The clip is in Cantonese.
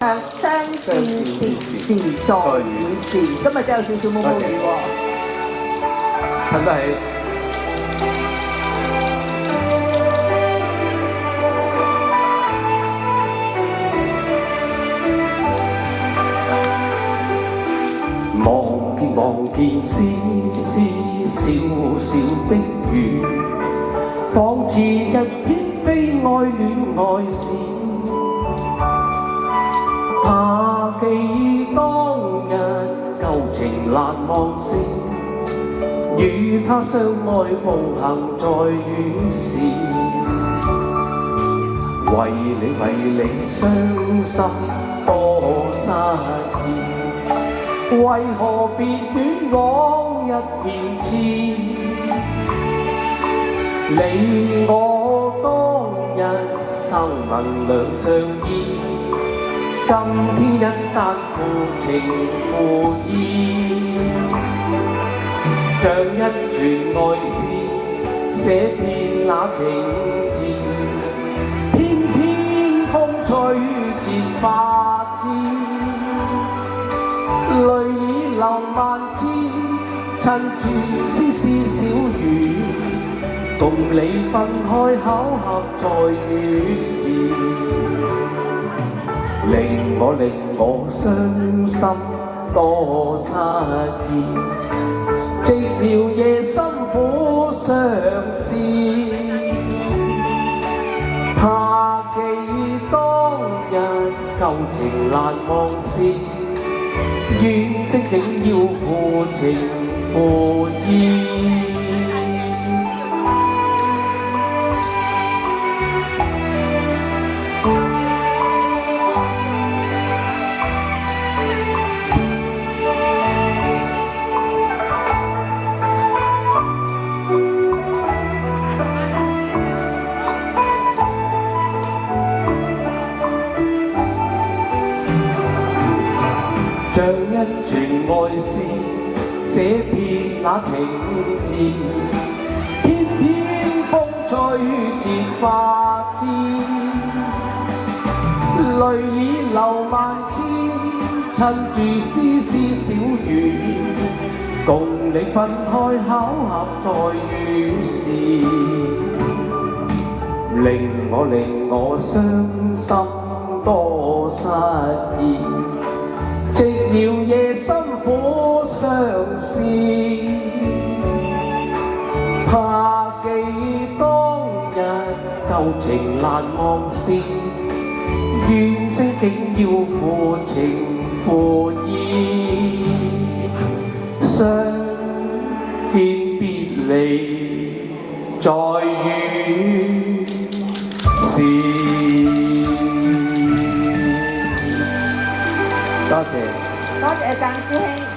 相見別時在雨時，今日真係有少少毛毛雨喎。襯得起。望見絲絲小小的雨，仿似一篇悲哀戀愛詩。怕記當日舊情難忘時，與他相愛步行在雨時。為你傷心多失意。為何別戀往日變遷？你我當日生能兩相依，今天一旦負情負義，像一段愛詩寫遍那情節，偏偏風吹漸發枝。淚已流萬枝，趁住絲絲小雨，共你分開巧合在雨時，令我傷心多失意，寂寥夜深苦相思，怕記當日舊情難忘時。願惜竟要負情負義。像一段愛詩寫遍那情節，偏偏風吹漸發枝，淚已流萬枝，趁住絲絲小雨，共你分開巧合在雨時，令我傷心多失意。寂寥夜深苦相思，怕記當日舊情難忘時，願惜竟要負情負義，相見別離在雨時。多謝，多謝鄭師兄。